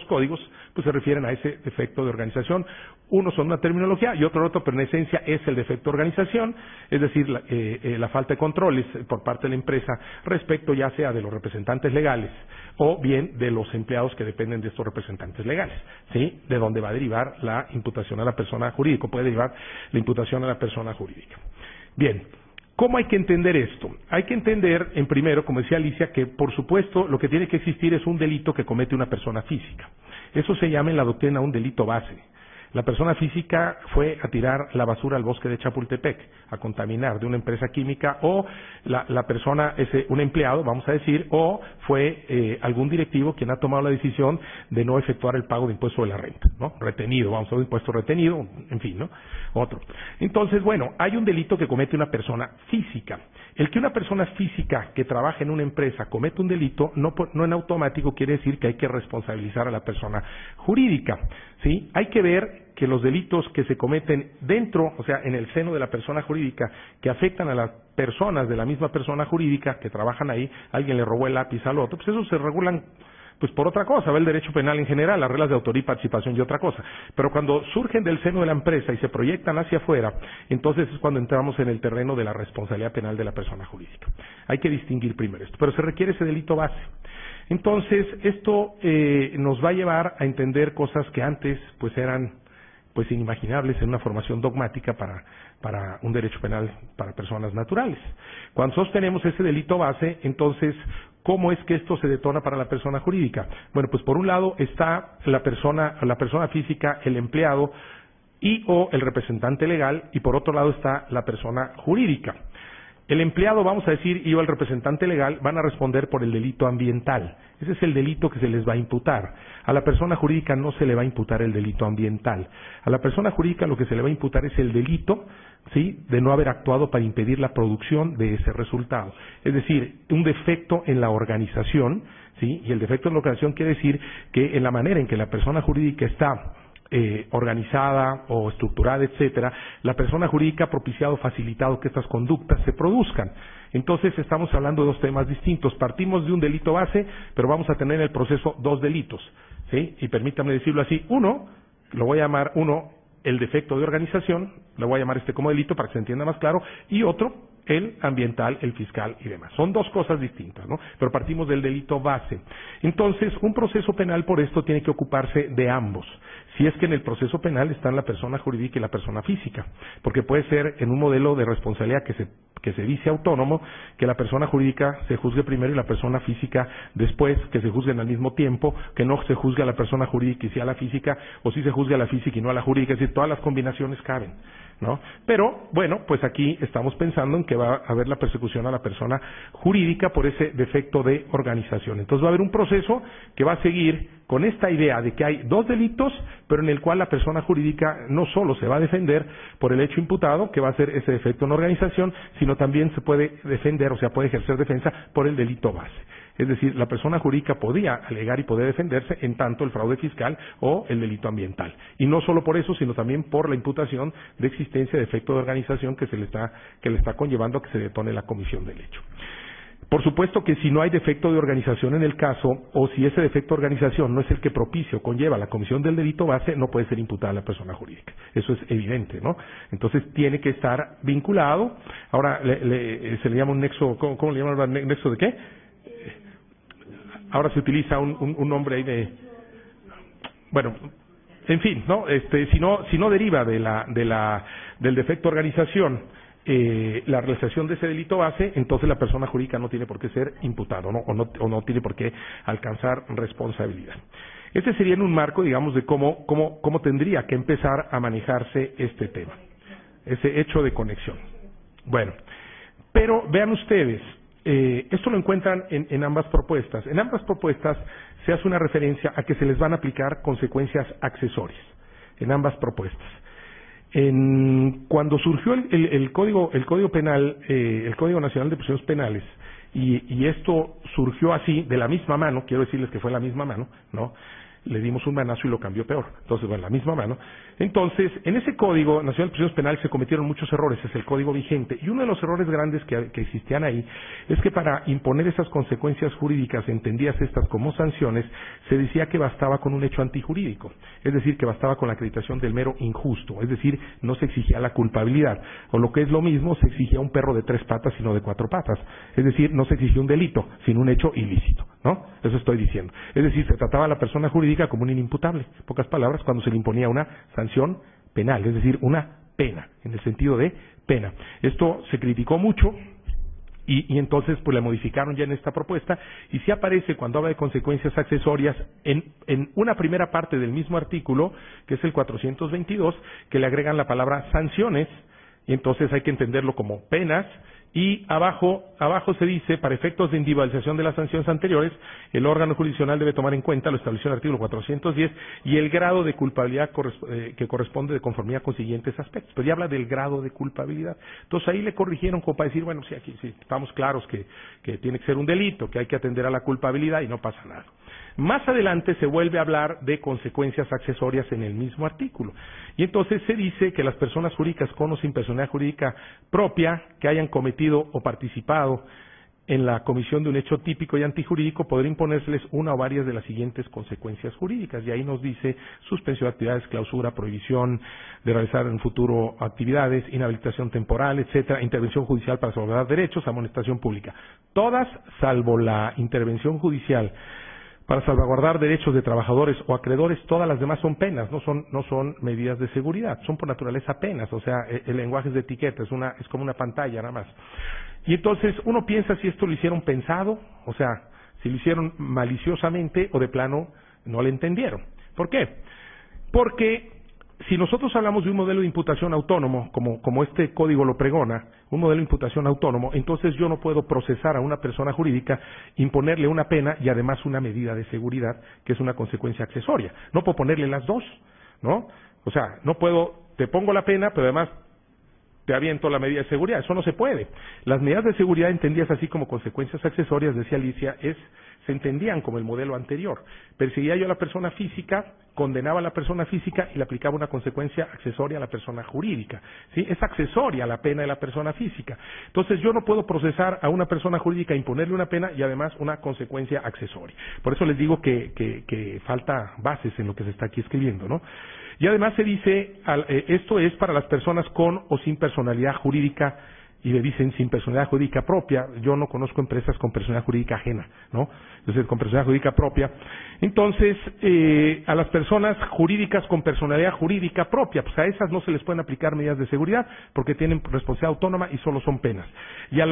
códigos pues se refieren a ese defecto de organización. Uno son una terminología y otro, pero en esencia es el defecto de organización, es decir, la falta de controles por parte de la empresa respecto ya sea de los representantes legales o bien de los empleados que dependen de estos representantes legales, ¿sí? De donde va a derivar la imputación a la persona jurídica, puede derivar la imputación a la persona jurídica. Bien, ¿cómo hay que entender esto? Hay que entender, en primero, como decía Alicia, que por supuesto lo que tiene que existir es un delito que comete una persona física. Eso se llama en la doctrina un delito base. La persona física fue a tirar la basura al bosque de Chapultepec, a contaminar de una empresa química, o la persona es un empleado, vamos a decir, o fue algún directivo quien ha tomado la decisión de no efectuar el pago de impuesto de la renta, ¿no? Retenido, vamos a ver, impuesto retenido, en fin, ¿no? Otro. Entonces, bueno, hay un delito que comete una persona física. El que una persona física que trabaja en una empresa comete un delito, no en automático quiere decir que hay que responsabilizar a la persona jurídica, ¿sí? Hay que ver que los delitos que se cometen dentro, o sea, en el seno de la persona jurídica, que afectan a las personas de la misma persona jurídica que trabajan ahí, alguien le robó el lápiz al otro, pues eso se regulan pues por otra cosa, va el derecho penal en general, las reglas de autoría y participación y otra cosa. Pero cuando surgen del seno de la empresa y se proyectan hacia afuera, entonces es cuando entramos en el terreno de la responsabilidad penal de la persona jurídica. Hay que distinguir primero esto, pero se requiere ese delito base. Entonces, esto nos va a llevar a entender cosas que antes pues eran pues inimaginables en una formación dogmática para un derecho penal para personas naturales. Cuando sostenemos ese delito base, entonces, ¿cómo es que esto se detona para la persona jurídica? Bueno, pues por un lado está la persona física, el empleado y o el representante legal, y por otro lado está la persona jurídica. El empleado, vamos a decir, y o el representante legal van a responder por el delito ambiental. Ese es el delito que se les va a imputar. A la persona jurídica no se le va a imputar el delito ambiental. A la persona jurídica lo que se le va a imputar es el delito, ¿sí?, de no haber actuado para impedir la producción de ese resultado. Es decir, un defecto en la organización, ¿sí? Y el defecto en la organización quiere decir que en la manera en que la persona jurídica está organizada o estructurada, etcétera, la persona jurídica ha propiciado, facilitado que estas conductas se produzcan. Entonces estamos hablando de dos temas distintos. Partimos de un delito base, pero vamos a tener en el proceso dos delitos, ¿sí? Y permítame decirlo así. Uno, lo voy a llamar el defecto de organización, lo voy a llamar como delito para que se entienda más claro, y otro, el ambiental, el fiscal y demás. Son dos cosas distintas, ¿no? Pero partimos del delito base. Entonces, un proceso penal por esto tiene que ocuparse de ambos. Si es que en el proceso penal están la persona jurídica y la persona física, porque puede ser en un modelo de responsabilidad que se dice autónomo, que la persona jurídica se juzgue primero y la persona física después, que se juzguen al mismo tiempo, que no se juzgue a la persona jurídica y sí a la física, o si se juzgue a la física y no a la jurídica, es decir, todas las combinaciones caben, ¿no? Pero, bueno, pues aquí estamos pensando en que va a haber la persecución a la persona jurídica por ese defecto de organización. Entonces va a haber un proceso que va a seguir con esta idea de que hay dos delitos, pero en el cual la persona jurídica no solo se va a defender por el hecho imputado, que va a ser ese defecto en organización, sino también se puede defender, o sea, puede ejercer defensa por el delito base. Es decir, la persona jurídica podía alegar y poder defenderse en tanto el fraude fiscal o el delito ambiental. Y no solo por eso, sino también por la imputación de existencia de defecto de organización que le está conllevando a que se detone la comisión del hecho. Por supuesto que si no hay defecto de organización en el caso, o si ese defecto de organización no es el que propicia o conlleva la comisión del delito base, no puede ser imputada la persona jurídica. Eso es evidente, ¿no? Entonces tiene que estar vinculado. Ahora se le llama un nexo, ¿cómo le llaman? ¿Nexo de qué? Ahora se utiliza un nombre ahí de... Bueno, en fin, ¿no? Si no deriva del defecto de organización, la realización de ese delito base, entonces la persona jurídica no tiene por qué ser imputado, ¿no? O no tiene por qué alcanzar responsabilidad. Este sería en un marco, digamos, de cómo tendría que empezar a manejarse este tema, ese hecho de conexión. Bueno, pero vean ustedes, esto lo encuentran en ambas propuestas. En ambas propuestas se hace una referencia a que se les van a aplicar consecuencias accesorias, en ambas propuestas. Cuando surgió el Código Penal, el Código Nacional de Procedimientos Penales, y esto surgió así, de la misma mano, quiero decirles que fue la misma mano, ¿no? Le dimos un manazo y lo cambió peor. Entonces, bueno, la misma mano. Entonces, en ese Código Nacional de Procedimientos Penales se cometieron muchos errores, es el código vigente, y uno de los errores grandes que existían ahí es que para imponer esas consecuencias jurídicas, entendidas estas como sanciones, se decía que bastaba con un hecho antijurídico, es decir, que bastaba con la acreditación del mero injusto, es decir, no se exigía la culpabilidad, o lo que es lo mismo, se exigía un perro de 3 patas y no de 4 patas, es decir, no se exigía un delito, sino un hecho ilícito, ¿no? Eso estoy diciendo. Es decir, se trataba a la persona jurídica como un inimputable, en pocas palabras, cuando se le imponía una sanción penal, es decir, una pena, en el sentido de pena. Esto se criticó mucho y entonces pues le modificaron ya en esta propuesta, y sí aparece cuando habla de consecuencias accesorias en una primera parte del mismo artículo, que es el 422, que le agregan la palabra sanciones, y entonces hay que entenderlo como penas. Y abajo se dice, para efectos de individualización de las sanciones anteriores, el órgano jurisdiccional debe tomar en cuenta lo establecido en el artículo 410 y el grado de culpabilidad que corresponde de conformidad con siguientes aspectos. Pero ya habla del grado de culpabilidad. Entonces ahí le corrigieron como para decir, bueno, sí, aquí sí, estamos claros que tiene que ser un delito, que hay que atender a la culpabilidad y no pasa nada. Más adelante se vuelve a hablar de consecuencias accesorias en el mismo artículo. Y entonces se dice que las personas jurídicas con o sin personalidad jurídica propia que hayan cometido o participado en la comisión de un hecho típico y antijurídico podrá imponérseles una o varias de las siguientes consecuencias jurídicas. Y ahí nos dice suspensión de actividades, clausura, prohibición de realizar en futuro actividades, inhabilitación temporal, etcétera, intervención judicial para salvaguardar derechos, amonestación pública. Todas, salvo la intervención judicial para salvaguardar derechos de trabajadores o acreedores, todas las demás son penas, no son medidas de seguridad, son por naturaleza penas, o sea, el lenguaje es de etiqueta, es como una pantalla nada más. Y entonces uno piensa si esto lo hicieron pensado, o sea, si lo hicieron maliciosamente o de plano no le entendieron. ¿Por qué? Porque si nosotros hablamos de un modelo de imputación autónomo, como este código lo pregona, un modelo de imputación autónomo, entonces yo no puedo procesar a una persona jurídica, imponerle una pena y además una medida de seguridad, que es una consecuencia accesoria. No puedo ponerle las dos, ¿no? O sea, no puedo, te pongo la pena, pero además te aviento la medida de seguridad. Eso no se puede. Las medidas de seguridad entendidas así como consecuencias accesorias, decía Alicia, se entendían como el modelo anterior. Perseguía yo a la persona física, condenaba a la persona física y le aplicaba una consecuencia accesoria a la persona jurídica. ¿Sí? Es accesoria la pena de la persona física. Entonces yo no puedo procesar a una persona jurídica, imponerle una pena y además una consecuencia accesoria. Por eso les digo que falta bases en lo que se está aquí escribiendo, ¿no? Y además se dice, esto es para las personas con o sin personalidad jurídica y le dicen sin personalidad jurídica propia. Yo no conozco empresas con personalidad jurídica ajena, ¿no? Entonces, con personalidad jurídica propia. Entonces, a las personas jurídicas con personalidad jurídica propia, pues a esas no se les pueden aplicar medidas de seguridad porque tienen responsabilidad autónoma y solo son penas. Y a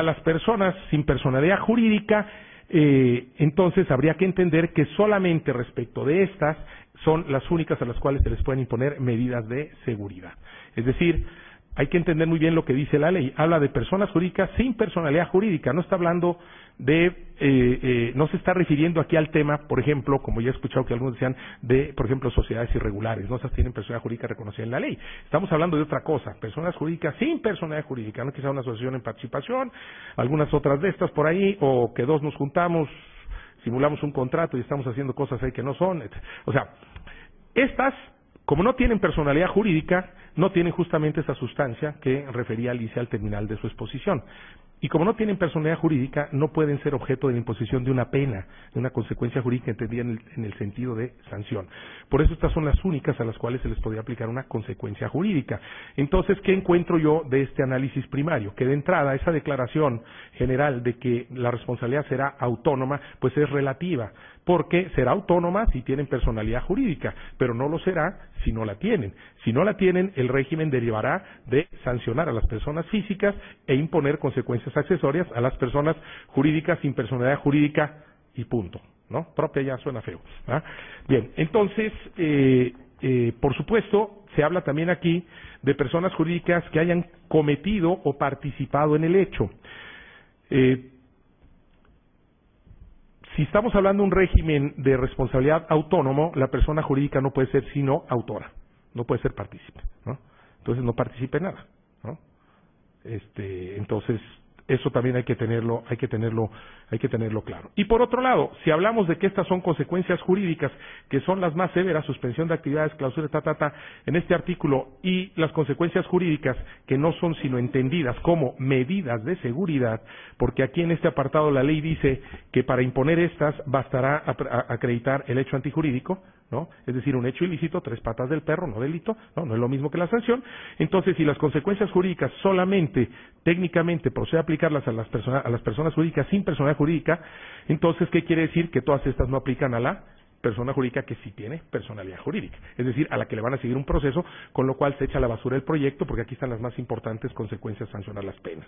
las personas sin personalidad jurídica, entonces habría que entender que solamente respecto de estas son las únicas a las cuales se les pueden imponer medidas de seguridad. Es decir, hay que entender muy bien lo que dice la ley. Habla de personas jurídicas sin personalidad jurídica. No está hablando no se está refiriendo aquí al tema, por ejemplo, como ya he escuchado que algunos decían, de, por ejemplo, sociedades irregulares. No esas tienen personalidad jurídica reconocida en la ley. Estamos hablando de otra cosa. Personas jurídicas sin personalidad jurídica. No quizá una asociación en participación, algunas otras de estas por ahí, o que dos nos juntamos, simulamos un contrato y estamos haciendo cosas ahí que no son. O sea, estas, como no tienen personalidad jurídica, no tienen justamente esa sustancia que refería Alicia al terminal de su exposición. Y como no tienen personalidad jurídica, no pueden ser objeto de la imposición de una pena, de una consecuencia jurídica entendida en el sentido de sanción. Por eso estas son las únicas a las cuales se les podría aplicar una consecuencia jurídica. Entonces, ¿qué encuentro yo de este análisis primario? Que de entrada esa declaración general de que la responsabilidad será autónoma, pues es relativa, porque será autónoma si tienen personalidad jurídica, pero no lo será si no la tienen. Si no la tienen, el régimen derivará de sancionar a las personas físicas e imponer consecuencias accesorias a las personas jurídicas sin personalidad jurídica y punto, ¿no? Propia ya suena feo, ¿ah? Bien, entonces, por supuesto, se habla también aquí de personas jurídicas que hayan cometido o participado en el hecho. Si estamos hablando de un régimen de responsabilidad autónomo, la persona jurídica no puede ser sino autora, no puede ser partícipe, ¿no? Entonces no participe en nada, ¿no? Entonces eso también hay que tenerlo claro. Y por otro lado, si hablamos de que estas son consecuencias jurídicas que son las más severas, suspensión de actividades, clausura, en este artículo, y las consecuencias jurídicas que no son sino entendidas como medidas de seguridad, porque aquí en este apartado la ley dice que para imponer estas bastará acreditar el hecho antijurídico, ¿no? Es decir, un hecho ilícito, 3 patas del perro, no delito, no es lo mismo que la sanción. Entonces, si las consecuencias jurídicas solamente técnicamente procede a aplicarlas a las personas jurídicas sin personalidad jurídica, entonces, ¿qué quiere decir? Que todas estas no aplican a la persona jurídica que sí tiene personalidad jurídica, es decir, a la que le van a seguir un proceso, con lo cual se echa a la basura el proyecto, porque aquí están las más importantes consecuencias, sancionar las penas.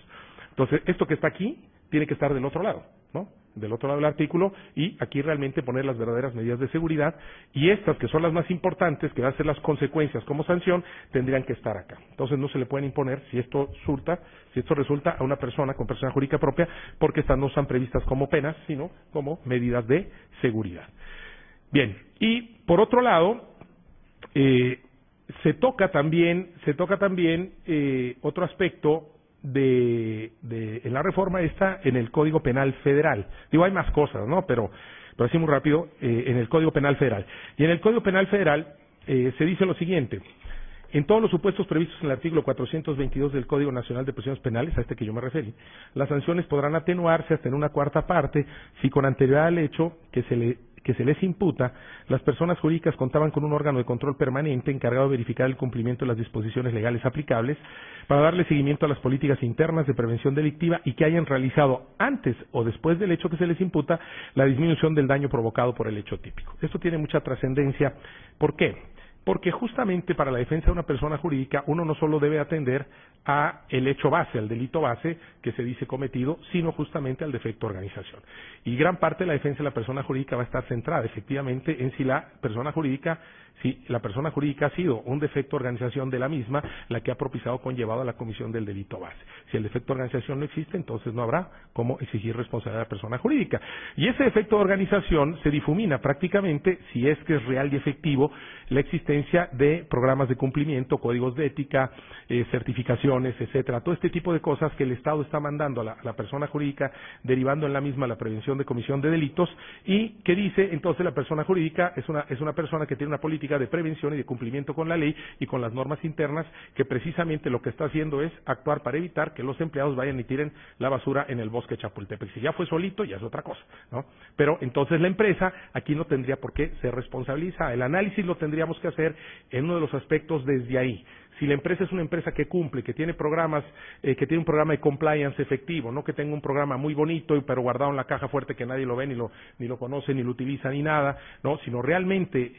Entonces, esto que está aquí tiene que estar del otro lado, ¿no? Del otro lado del artículo, y aquí realmente poner las verdaderas medidas de seguridad, y estas que son las más importantes, que van a ser las consecuencias como sanción, tendrían que estar acá. Entonces no se le pueden imponer si esto resulta a una persona con personalidad jurídica propia, porque estas no están previstas como penas, sino como medidas de seguridad. Bien, y por otro lado, se toca también otro aspecto en la reforma esta en el Código Penal Federal. Digo, hay más cosas, ¿no? Pero así muy rápido, en el Código Penal Federal. Y en el Código Penal Federal se dice lo siguiente: en todos los supuestos previstos en el artículo 422 del Código Nacional de Procedimientos Penales, a este que yo me referí, las sanciones podrán atenuarse hasta en una cuarta parte si con anterioridad al hecho que se les imputa, las personas jurídicas contaban con un órgano de control permanente encargado de verificar el cumplimiento de las disposiciones legales aplicables para darle seguimiento a las políticas internas de prevención delictiva y que hayan realizado antes o después del hecho que se les imputa la disminución del daño provocado por el hecho típico. Esto tiene mucha trascendencia. ¿Por qué? Porque justamente para la defensa de una persona jurídica uno no solo debe atender a el hecho base, al delito base que se dice cometido, sino justamente al defecto de organización. Y gran parte de la defensa de la persona jurídica va a estar centrada efectivamente en si la persona jurídica ha sido un defecto de organización de la misma la que ha propiciado o conllevado a la comisión del delito base. Si el defecto de organización no existe, entonces no habrá cómo exigir responsabilidad a la persona jurídica. Y ese defecto de organización se difumina prácticamente, si es que es real y efectivo, la existencia de programas de cumplimiento, códigos de ética, certificaciones, etcétera. Todo este tipo de cosas que el Estado está mandando a la persona jurídica, derivando en la misma la prevención de comisión de delitos, y que dice, entonces la persona jurídica es una persona que tiene una política de prevención y de cumplimiento con la ley y con las normas internas, que precisamente lo que está haciendo es actuar para evitar que los empleados vayan y tiren la basura en el bosque Chapultepec. Si ya fue solito, ya es otra cosa, ¿no? Pero entonces la empresa aquí no tendría por qué ser responsabilizada. El análisis lo tendríamos que hacer hacer en uno de los aspectos desde ahí. Si la empresa es una empresa que cumple, que tiene programas, que tiene un programa de compliance efectivo, no que tenga un programa muy bonito pero guardado en la caja fuerte que nadie lo ve, ni lo conoce, ni lo utiliza, ni nada, no, sino realmente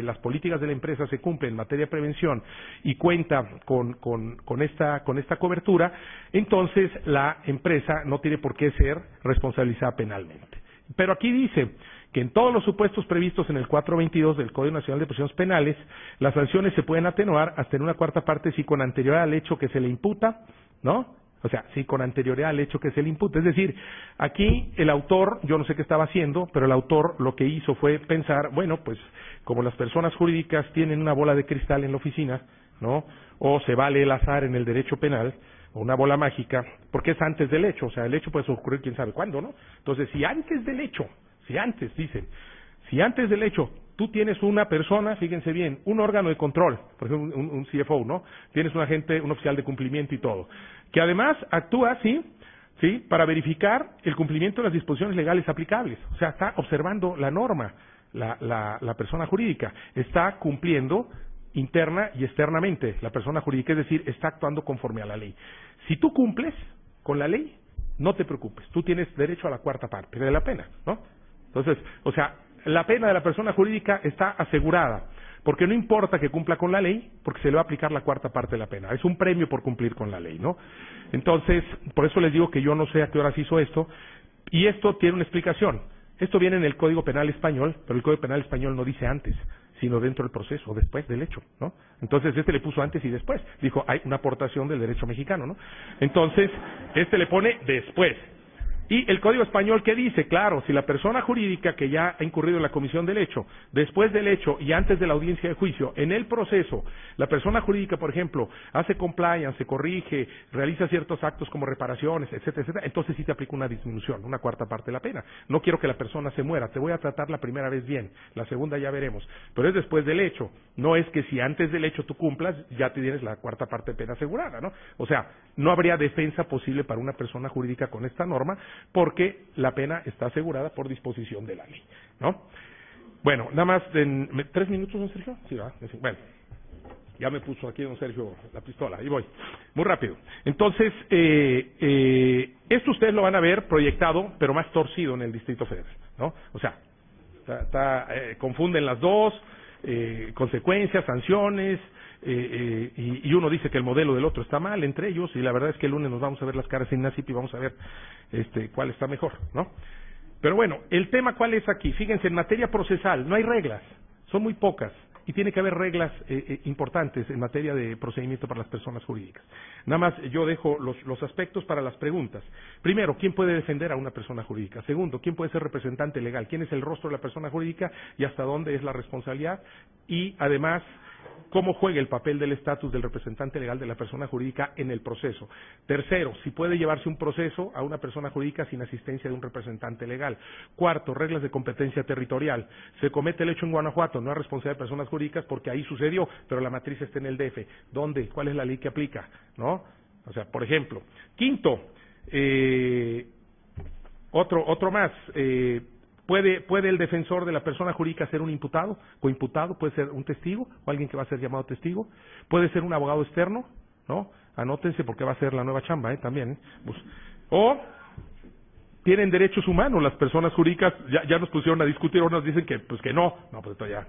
las políticas de la empresa se cumplen en materia de prevención y cuenta con esta cobertura, entonces la empresa no tiene por qué ser responsabilizada penalmente. Pero aquí dice que en todos los supuestos previstos en el 422 del Código Nacional de Procedimientos Penales, las sanciones se pueden atenuar hasta en una cuarta parte si con anterioridad al hecho que se le imputa, ¿no? O sea, si con anterioridad al hecho que se le imputa. Es decir, aquí el autor, yo no sé qué estaba haciendo, pero el autor lo que hizo fue pensar, bueno, pues como las personas jurídicas tienen una bola de cristal en la oficina, ¿no? O se vale el azar en el derecho penal, o una bola mágica, porque es antes del hecho, o sea, el hecho puede ocurrir quién sabe cuándo, ¿no? Entonces, si antes del hecho tú tienes una persona, fíjense bien, un órgano de control, por ejemplo, un CFO, ¿no? Tienes un agente, un oficial de cumplimiento y todo, que además actúa, ¿sí? Para verificar el cumplimiento de las disposiciones legales aplicables, o sea, está observando la norma, la persona jurídica, está cumpliendo interna y externamente la persona jurídica, es decir, está actuando conforme a la ley. Si tú cumples con la ley, no te preocupes, tú tienes derecho a la cuarta parte de la pena, ¿no? Entonces, o sea, la pena de la persona jurídica está asegurada, porque no importa que cumpla con la ley, porque se le va a aplicar la cuarta parte de la pena. Es un premio por cumplir con la ley, ¿no? Entonces, por eso les digo que yo no sé a qué horas hizo esto, y esto tiene una explicación. Esto viene en el Código Penal Español, pero el Código Penal Español no dice antes, sino dentro del proceso, después del hecho, ¿no? Entonces, le puso antes y después. Dijo, hay una aportación del derecho mexicano, ¿no? Entonces, le pone después. Y el Código Español, ¿qué dice? Claro, si la persona jurídica que ya ha incurrido en la comisión del hecho, después del hecho y antes de la audiencia de juicio, en el proceso, la persona jurídica, por ejemplo, hace compliance, se corrige, realiza ciertos actos como reparaciones, etcétera, etcétera, entonces sí te aplica una disminución, una cuarta parte de la pena. No quiero que la persona se muera, te voy a tratar la primera vez bien, la segunda ya veremos, pero es después del hecho, no es que si antes del hecho tú cumplas, ya te tienes la cuarta parte de pena asegurada, ¿no? O sea, no habría defensa posible para una persona jurídica con esta norma, porque la pena está asegurada por disposición de la ley, ¿no? Bueno, nada más, 3 minutos, don Sergio. Sí, ¿verdad? Bueno, ya me puso aquí don Sergio la pistola, ahí voy, muy rápido. Entonces, esto ustedes lo van a ver proyectado, pero más torcido en el Distrito Federal, ¿no? O sea, confunden las dos, consecuencias, sanciones, y uno dice que el modelo del otro está mal entre ellos, y la verdad es que el lunes nos vamos a ver las caras en NACIP y vamos a ver cuál está mejor, ¿no? Pero bueno, el tema cuál es aquí, fíjense, en materia procesal no hay reglas, son muy pocas, y tiene que haber reglas importantes en materia de procedimiento para las personas jurídicas. Nada más yo dejo los aspectos para las preguntas. Primero, ¿quién puede defender a una persona jurídica? Segundo, ¿quién puede ser representante legal? ¿Quién es el rostro de la persona jurídica y hasta dónde es la responsabilidad? Y además, ¿cómo juega el papel del estatus del representante legal de la persona jurídica en el proceso? Tercero, si puede llevarse un proceso a una persona jurídica sin asistencia de un representante legal. Cuarto, reglas de competencia territorial. Se comete el hecho en Guanajuato, no es responsabilidad de personas jurídicas porque ahí sucedió, pero la matriz está en el DF. ¿Dónde? ¿Cuál es la ley que aplica? ¿No? O sea, por ejemplo. Quinto, otro más. ¿Puede el defensor de la persona jurídica ser un imputado, coimputado? ¿Puede ser un testigo o alguien que va a ser llamado testigo? ¿Puede ser un abogado externo? ¿No? Anótense porque va a ser la nueva chamba, también. Pues, o tienen derechos humanos las personas jurídicas, ya nos pusieron a discutir, o nos dicen que no, pues esto ya,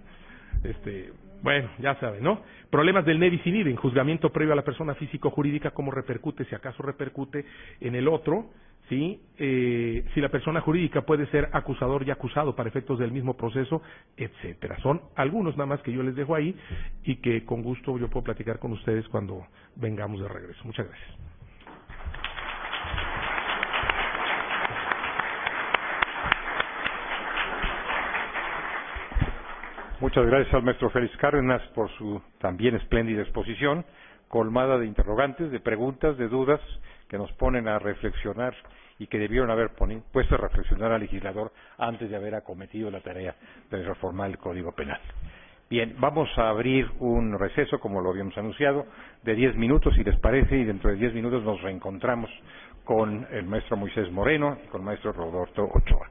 bueno, ya saben, ¿no? Problemas del ne bis in idem, juzgamiento previo a la persona físico-jurídica, cómo repercute, si acaso repercute en el otro, ¿sí? Si la persona jurídica puede ser acusador y acusado para efectos del mismo proceso, etcétera. Son algunos nada más que yo les dejo ahí y que con gusto yo puedo platicar con ustedes cuando vengamos de regreso. Muchas gracias. Muchas gracias al maestro Félix Cárdenas por su también espléndida exposición, colmada de interrogantes, de preguntas, de dudas que nos ponen a reflexionar y que debieron haber puesto a reflexionar al legislador antes de haber acometido la tarea de reformar el Código Penal. Bien, vamos a abrir un receso, como lo habíamos anunciado, de 10 minutos, si les parece, y dentro de 10 minutos nos reencontramos con el maestro Moisés Moreno y con el maestro Roberto Ochoa.